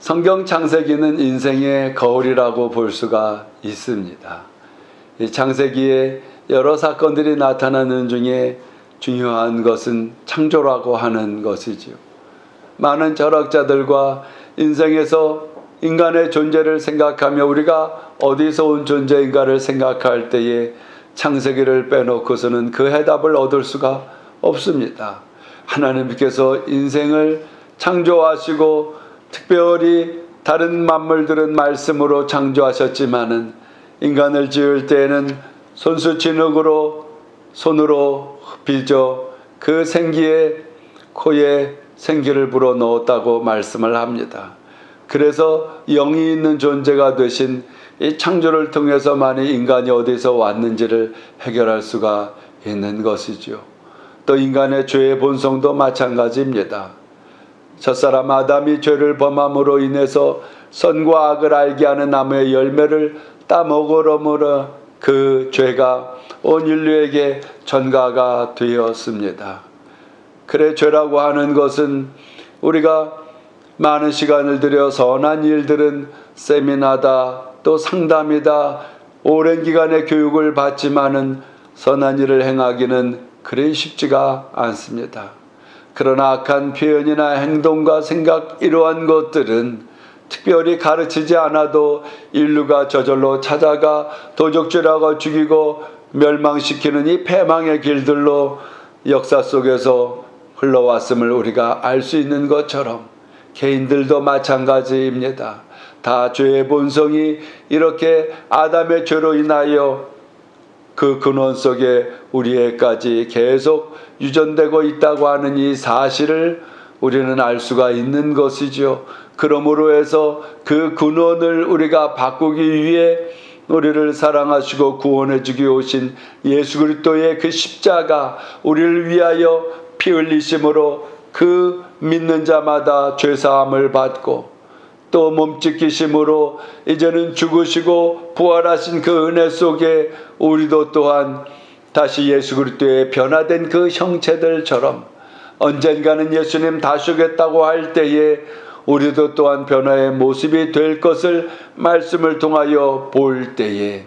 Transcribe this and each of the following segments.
성경 창세기는 인생의 거울이라고 볼 수가 있습니다. 이 창세기에 여러 사건들이 나타나는 중에 중요한 것은 창조라고 하는 것이지요. 많은 철학자들과 인생에서 인간의 존재를 생각하며 우리가 어디서 온 존재인가를 생각할 때에 창세기를 빼놓고서는 그 해답을 얻을 수가 없습니다. 하나님께서 인생을 창조하시고 특별히 다른 만물들은 말씀으로 창조하셨지만은 인간을 지을 때에는 손수진흙으로 손으로 빚어 그 생기에 코에 생기를 불어 넣었다고 말씀을 합니다. 그래서 영이 있는 존재가 되신 이 창조를 통해서만이 인간이 어디서 왔는지를 해결할 수가 있는 것이죠. 또 인간의 죄의 본성도 마찬가지입니다. 첫사람 아담이 죄를 범함으로 인해서 선과 악을 알게 하는 나무의 열매를 따먹으므로 그 죄가 온 인류에게 전가가 되었습니다. 그래 죄라고 하는 것은 우리가 많은 시간을 들여 선한 일들은 세미나다 또 상담이다 오랜 기간의 교육을 받지만은 선한 일을 행하기는 그리 쉽지가 않습니다. 그러나 악한 표현이나 행동과 생각 이러한 것들은 특별히 가르치지 않아도 인류가 저절로 찾아가 도적질하고 죽이고 멸망시키는 이 패망의 길들로 역사 속에서 흘러왔음을 우리가 알 수 있는 것처럼 개인들도 마찬가지입니다. 다 죄의 본성이 이렇게 아담의 죄로 인하여 그 근원 속에 우리에까지 계속 유전되고 있다고 하는 이 사실을 우리는 알 수가 있는 것이죠. 그러므로 해서 그 근원을 우리가 바꾸기 위해 우리를 사랑하시고 구원해 주기 오신 예수 그리스도의 그 십자가 우리를 위하여 피 흘리심으로 그 믿는 자마다 죄사함을 받고 또 몸짓기심으로 이제는 죽으시고 부활하신 그 은혜 속에 우리도 또한 다시 예수 그리스도의 변화된 그 형체들처럼 언젠가는 예수님 다시 오겠다고 할 때에 우리도 또한 변화의 모습이 될 것을 말씀을 통하여 볼 때에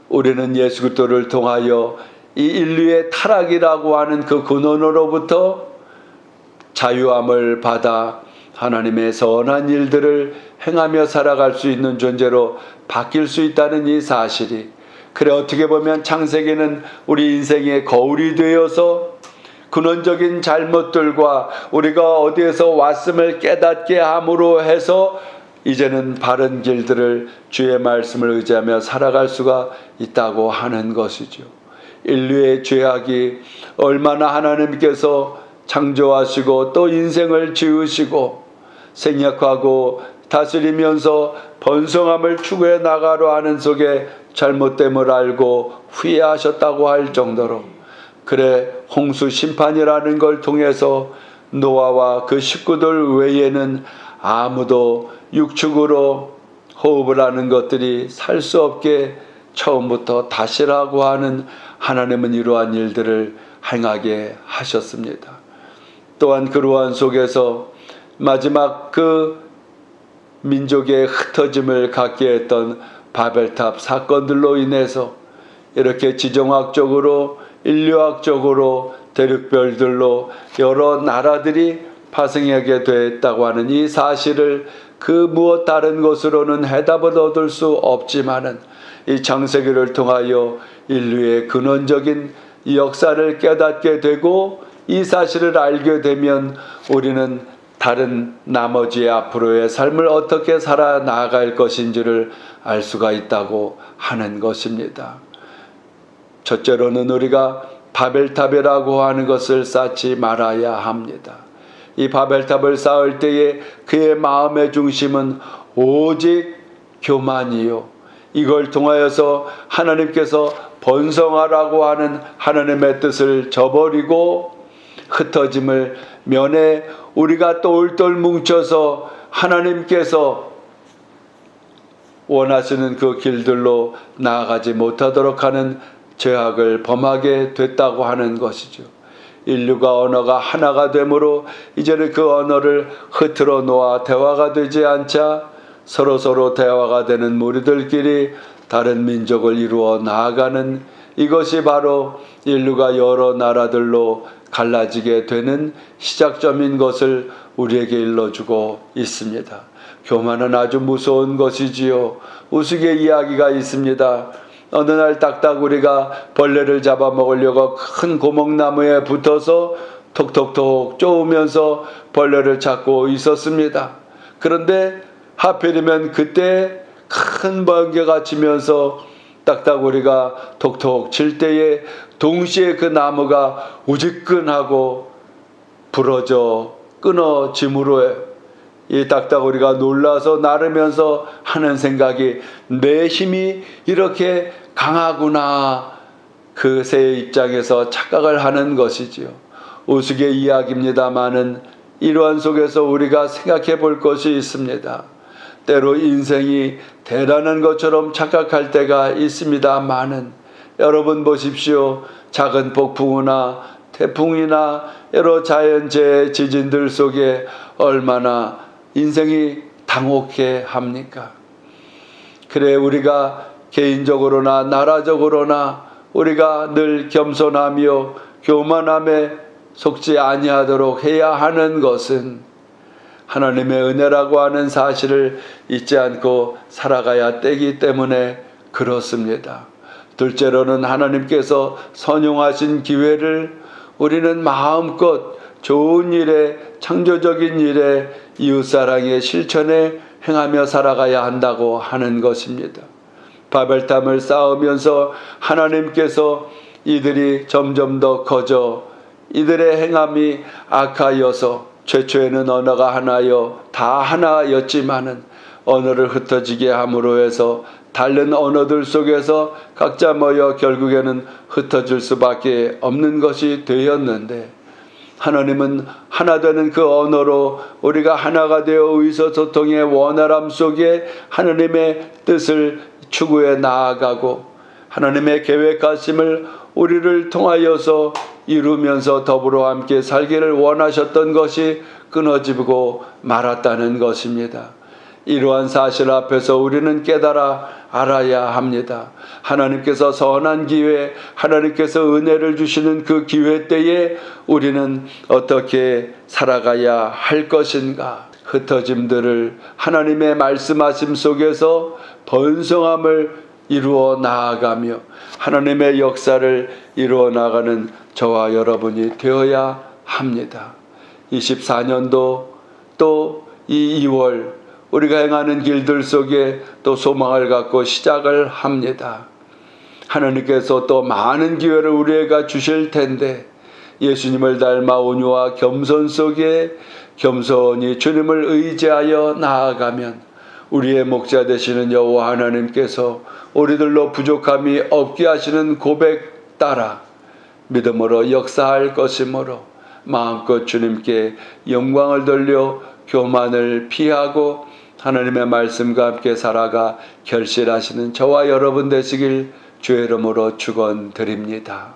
우리는 예수 그리스도를 통하여 이 인류의 타락이라고 하는 그 근원으로부터 자유함을 받아 하나님의 선한 일들을 행하며 살아갈 수 있는 존재로 바뀔 수 있다는 이 사실이 그래 어떻게 보면 창세기는 우리 인생의 거울이 되어서 근원적인 잘못들과 우리가 어디에서 왔음을 깨닫게 함으로 해서 이제는 바른 길들을 주의 말씀을 의지하며 살아갈 수가 있다고 하는 것이죠. 인류의 죄악이 얼마나 하나님께서 창조하시고 또 인생을 지으시고 생략하고 다스리면서 번성함을 추구해 나가려 하는 속에 잘못됨을 알고 후회하셨다고 할 정도로 그래 홍수 심판이라는 걸 통해서 노아와 그 식구들 외에는 아무도 육축으로 호흡을 하는 것들이 살 수 없게 처음부터 다시라고 하는 하나님은 이러한 일들을 행하게 하셨습니다. 또한 그러한 속에서 마지막 그 민족의 흩어짐을 갖게 했던 바벨탑 사건들로 인해서 이렇게 지정학적으로 인류학적으로 대륙별들로 여러 나라들이 파생하게 됐다고 하는 이 사실을 그 무엇 다른 것으로는 해답을 얻을 수 없지만은 이 창세기를 통하여 인류의 근원적인 역사를 깨닫게 되고 이 사실을 알게 되면 우리는 다른 나머지의 앞으로의 삶을 어떻게 살아나갈 것인지를 알 수가 있다고 하는 것입니다. 첫째로는 우리가 바벨탑이라고 하는 것을 쌓지 말아야 합니다. 이 바벨탑을 쌓을 때에 그의 마음의 중심은 오직 교만이요. 이걸 통하여서 하나님께서 번성하라고 하는 하나님의 뜻을 저버리고 흩어짐을 면해 우리가 똘똘 뭉쳐서 하나님께서 원하시는 그 길들로 나아가지 못하도록 하는 죄악을 범하게 됐다고 하는 것이죠. 인류가 언어가 하나가 되므로 이제는 그 언어를 흐트러 놓아 대화가 되지 않자 서로 대화가 되는 무리들끼리 다른 민족을 이루어 나아가는, 이것이 바로 인류가 여러 나라들로 갈라지게 되는 시작점인 것을 우리에게 일러주고 있습니다. 교만은 아주 무서운 것이지요. 우스개 이야기가 있습니다. 어느 날 딱따구리가 벌레를 잡아먹으려고 큰 고목나무에 붙어서 톡톡톡 쪼으면서 벌레를 잡고 있었습니다. 그런데 하필이면 그때 큰 번개가 치면서 딱따구리가 톡톡 칠 때에 동시에 그 나무가 우지끈하고 부러져 끊어짐으로 이 딱따구리가 놀라서 나르면서 하는 생각이, 내 힘이 이렇게 강하구나, 그 새의 입장에서 착각을 하는 것이지요. 우스개 이야기입니다마는 이러한 속에서 우리가 생각해 볼 것이 있습니다. 때로 인생이 대단한 것처럼 착각할 때가 있습니다마는, 여러분 보십시오. 작은 폭풍우나 태풍이나 여러 자연재해 지진들 속에 얼마나 인생이 당혹해 합니까? 그래, 우리가 개인적으로나 나라적으로나 우리가 늘 겸손하며 교만함에 속지 아니하도록 해야 하는 것은 하나님의 은혜라고 하는 사실을 잊지 않고 살아가야 되기 때문에 그렇습니다. 둘째로는 하나님께서 선용하신 기회를 우리는 마음껏 좋은 일에, 창조적인 일에, 이웃사랑의 실천에 행하며 살아가야 한다고 하는 것입니다. 바벨탑을 쌓으면서 하나님께서 이들이 점점 더 커져 이들의 행함이 악하여서, 최초에는 언어가 하나여 다 하나였지만은 언어를 흩어지게 함으로 해서 다른 언어들 속에서 각자 모여 결국에는 흩어질 수밖에 없는 것이 되었는데, 하나님은 하나 되는 그 언어로 우리가 하나가 되어 의사소통의 원활함 속에 하나님의 뜻을 추구해 나아가고 하나님의 계획하심을 우리를 통하여서 이루면서 더불어 함께 살기를 원하셨던 것이 끊어지고 말았다는 것입니다. 이러한 사실 앞에서 우리는 깨달아 알아야 합니다. 하나님께서 선한 기회, 하나님께서 은혜를 주시는 그 기회 때에 우리는 어떻게 살아가야 할 것인가? 흩어짐들을 하나님의 말씀하심 속에서 번성함을 이루어 나아가며 하나님의 역사를 이루어 나가는 저와 여러분이 되어야 합니다. 24년도 또 이 2월 우리가 행하는 길들 속에 또 소망을 갖고 시작을 합니다. 하나님께서 또 많은 기회를 우리에게 주실 텐데, 예수님을 닮아 온유와 겸손 속에 겸손히 주님을 의지하여 나아가면 우리의 목자 되시는 여호와 하나님께서 우리들로 부족함이 없게 하시는 고백 따라 믿음으로 역사할 것이므로 마음껏 주님께 영광을 돌려 교만을 피하고 하나님의 말씀과 함께 살아가 결실하시는 저와 여러분 되시길 주의 이름으로 축원드립니다.